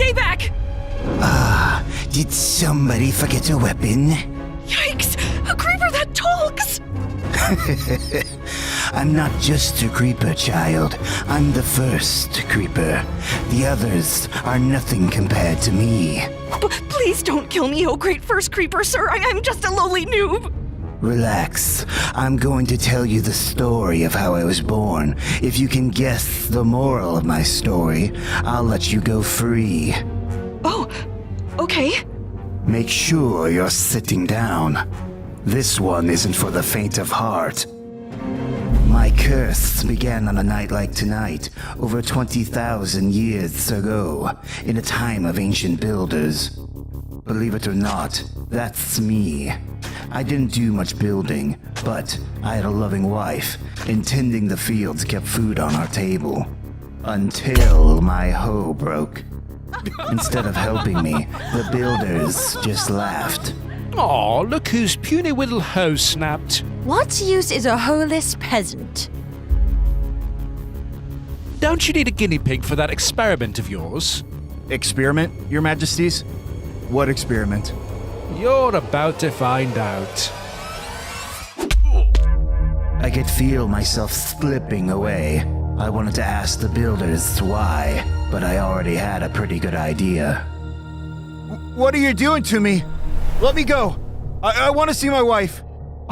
Stay back! Did somebody forget a weapon? Yikes! A creeper that talks! I'm not just a creeper, child. I'm the first creeper. The others are nothing compared to me. Please don't kill me, oh great first creeper, sir. I'm just a lowly noob. Relax. I'm going to tell you the story of how I was born. If you can guess the moral of my story, I'll let you go free. Oh, okay. Make sure you're sitting down. This one isn't for the faint of heart. My curse began on a night like tonight, over 20,000 years ago, in a time of ancient builders. Believe it or not, that's me. I didn't do much building, but I had a loving wife, and tending the fields kept food on our table. Until my hoe broke. Instead of helping me, the builders just laughed. Aw, look whose puny little hoe snapped. What use is a hoeless peasant? Don't you need a guinea pig for that experiment of yours? Experiment, Your Majesties? What experiment? You're about to find out. I could feel myself slipping away. I wanted to ask the builders why, but I already had a pretty good idea. What are you doing to me? Let me go. I want to see my wife.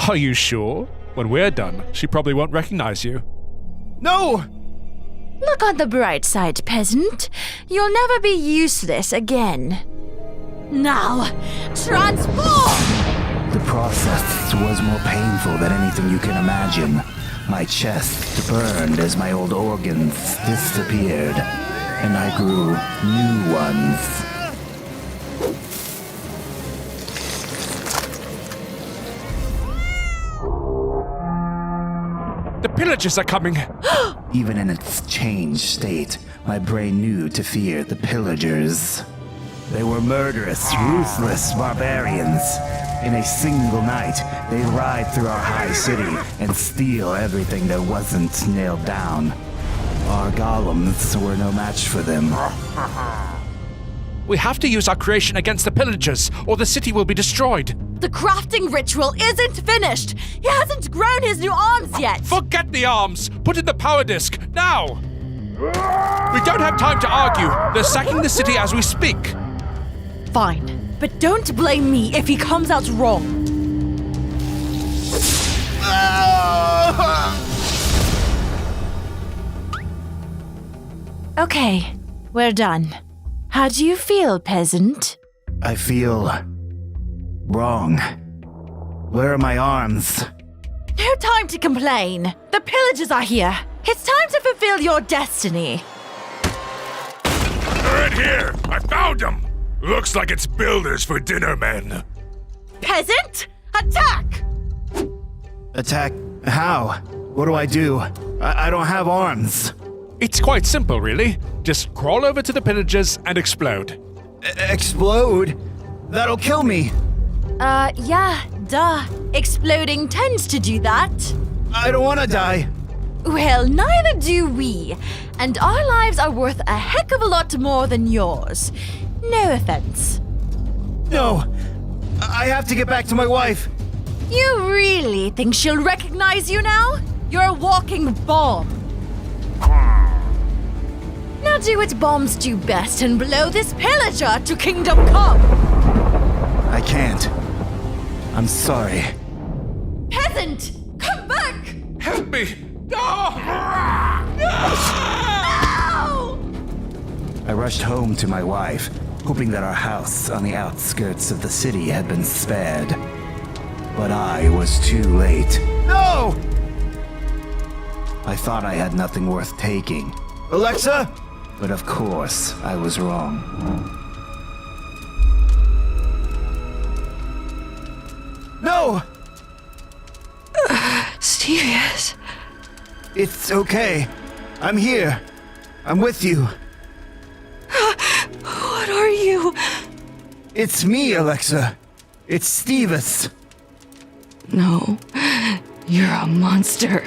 Are you sure? When we're done, she probably won't recognize you. No! Look on the bright side, peasant. You'll never be useless again. Now, transform! The process was more painful than anything you can imagine. My chest burned as my old organs disappeared, and I grew new ones. The pillagers are coming! Even in its changed state, my brain knew to fear the pillagers. They were murderous, ruthless barbarians. In a single night, they'd ride through our high city and steal everything that wasn't nailed down. Our golems were no match for them. We have to use our creation against the pillagers, or the city will be destroyed. The crafting ritual isn't finished. He hasn't grown his new arms yet. Forget the arms! Put in the power disk, now! We don't have time to argue. They're sacking the city as we speak. Fine, but don't blame me if he comes out wrong. Okay, we're done. How do you feel, peasant? I feel wrong. Where are my arms? No time to complain. The pillagers are here. It's time to fulfill your destiny. They're in here! I found them! Looks like it's builders for dinner men. Peasant, attack! Attack? How? What do I do? I don't have arms. It's quite simple, really. Just crawl over to the pillagers and explode. Explode? That'll kill me. Yeah, duh. Exploding tends to do that. I don't want to die. Well, neither do we. And our lives are worth a heck of a lot more than yours. No offense. No. I have to get back to my wife. You really think she'll recognize you now? You're a walking bomb. Now do what bombs do best and blow this pillager to Kingdom Come. I can't. I'm sorry. Peasant, come back! Help me! No! I rushed home to my wife, hoping that our house on the outskirts of the city had been spared. But I was too late. No! I thought I had nothing worth taking. Alexa? But of course, I was wrong. No! Serious? It's okay. I'm here. I'm with you. What are you? It's me, Alexa. It's Stevis. No, you're a monster.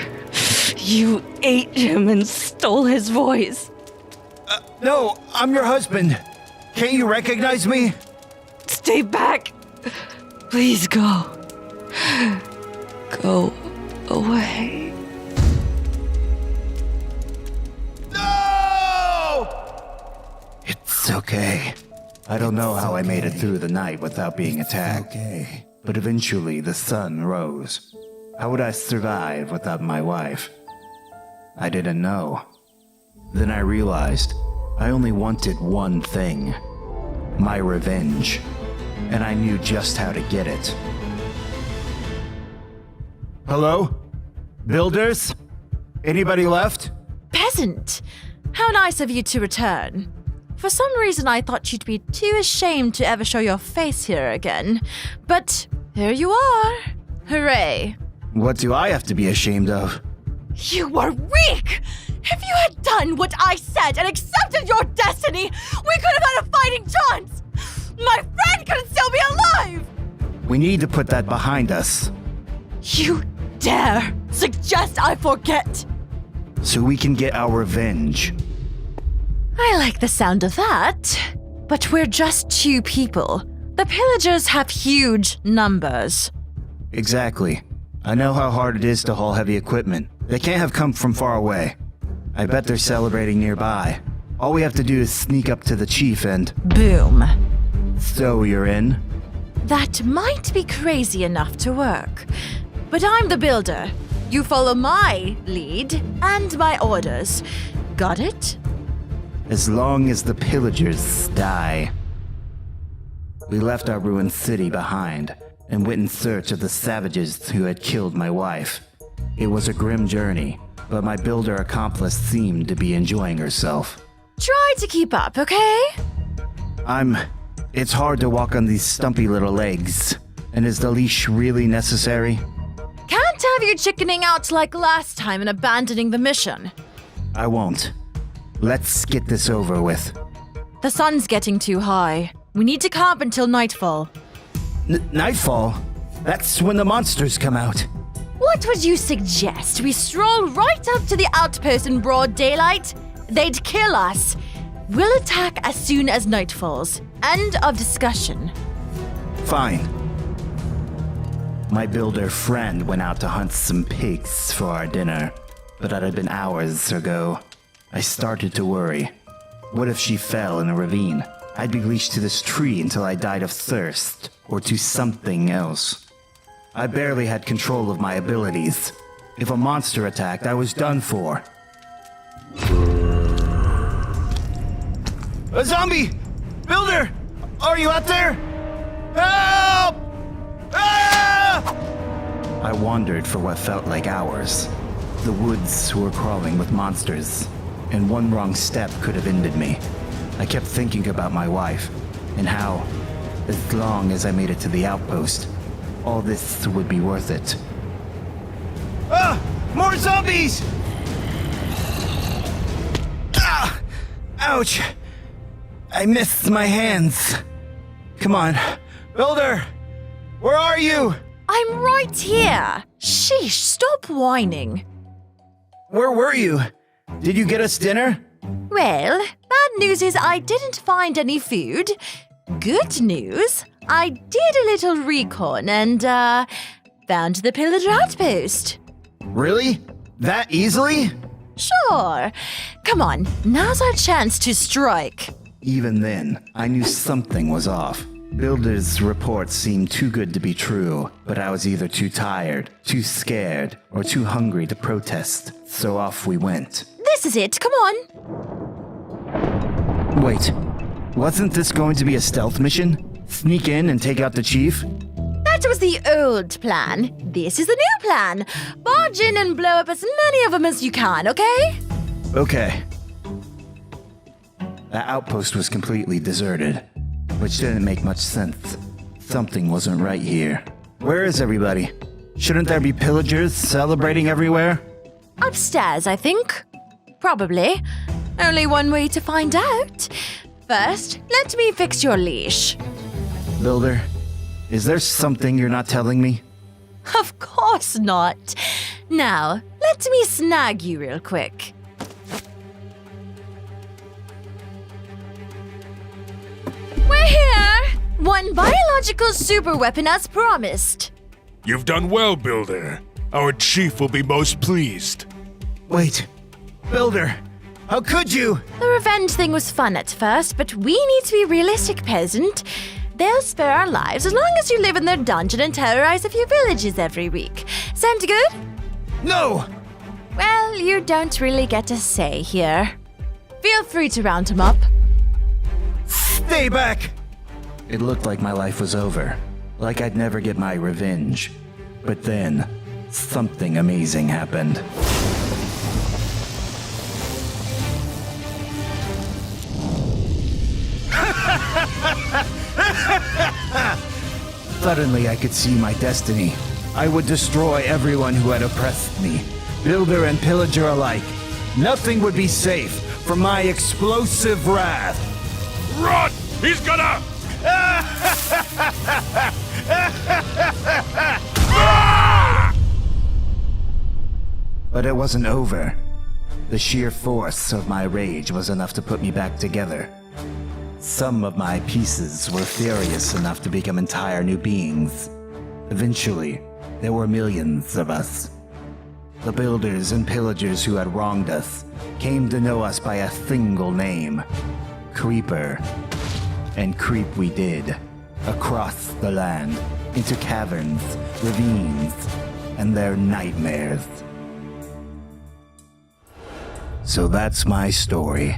You ate him and stole his voice. No, I'm your husband. Can't you recognize me? Stay back. Please go. Go away. No! It's okay. I don't know how I made it through the night without being attacked. Okay. But eventually the sun rose. How would I survive without my wife? I didn't know. Then I realized I only wanted one thing. My revenge. And I knew just how to get it. Hello? Builders? Anybody left? Peasant! How nice of you to return. For some reason, I thought you'd be too ashamed to ever show your face here again. But here you are. Hooray. What do I have to be ashamed of? You were weak! If you had done what I said and accepted your destiny, we could have had a fighting chance! My friend could still be alive! We need to put that behind us, You dare suggest I forget! so we can get our revenge. I like the sound of that. But we're just 2 people. The pillagers have huge numbers. Exactly. I know how hard it is to haul heavy equipment. They can't have come from far away. I bet they're celebrating nearby. All we have to do is sneak up to the chief and... Boom. So you're in? That might be crazy enough to work. But I'm the builder. You follow my lead and my orders. Got it? As long as the pillagers die. We left our ruined city behind and went in search of the savages who had killed my wife. It was a grim journey, but my builder accomplice seemed to be enjoying herself. Try to keep up, okay? It's hard to walk on these stumpy little legs. And is the leash really necessary? Can't have you chickening out like last time and abandoning the mission. I won't. Let's get this over with. The sun's getting too high. We need to camp until nightfall. Nightfall? That's when the monsters come out. What would you suggest? We stroll right up to the outpost in broad daylight? They'd kill us. We'll attack as soon as night falls. End of discussion. Fine. My builder friend went out to hunt some pigs for our dinner, but that had been hours ago. I started to worry. What if she fell in a ravine? I'd be leashed to this tree until I died of thirst, or to something else. I barely had control of my abilities. If a monster attacked, I was done for. A zombie! Builder! Are you out there? Help! Ah! I wandered for what felt like hours. The woods were crawling with monsters, and one wrong step could have ended me. I kept thinking about my wife, and how, as long as I made it to the outpost, all this would be worth it. Ah! More zombies! Ah! Ouch! I missed my hands. Come on. Builder! Where are you? I'm right here. Sheesh, stop whining. Where were you? Did you get us dinner? Well, bad news is I didn't find any food. Good news, I did a little recon and, found the pillager outpost. Really? That easily? Sure. Come on, now's our chance to strike. Even then, I knew something was off. Builder's reports seemed too good to be true, but I was either too tired, too scared, or too hungry to protest, so off we went. This is it, come on. Wait, wasn't this going to be a stealth mission? Sneak in and take out the chief? That was the old plan. This is the new plan. Barge in and blow up as many of them as you can, okay? Okay. That outpost was completely deserted, which didn't make much sense. Something wasn't right here. Where is everybody? Shouldn't there be pillagers celebrating everywhere? Upstairs, I think. Probably. Only one way to find out. First, let me fix your leash. Builder, is there something you're not telling me? Of course not. Now, let me snag you real quick. We're here! One biological superweapon as promised. You've done well, Builder. Our chief will be most pleased. Wait. Builder, how could you? The revenge thing was fun at first, but we need to be realistic, peasant. They'll spare our lives as long as you live in their dungeon and terrorize a few villages every week. Sound good? No! Well, you don't really get a say here. Feel free to round him up. Stay back! It looked like my life was over, like I'd never get my revenge. But then, something amazing happened. Suddenly, I could see my destiny. I would destroy everyone who had oppressed me, builder and pillager alike. Nothing would be safe from my explosive wrath. Run! He's gonna... But it wasn't over. The sheer force of my rage was enough to put me back together. Some of my pieces were furious enough to become entire new beings. Eventually, there were millions of us. The builders and pillagers who had wronged us came to know us by a single name, Creeper. And creep we did, across the land, into caverns, ravines, and their nightmares. So that's my story.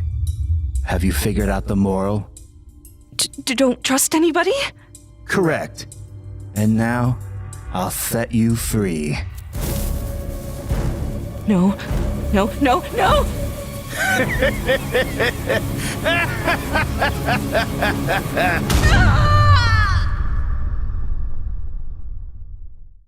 Have you figured out the moral? Don't trust anybody? Correct. And now, I'll set you free. No, no, no, no! Ah!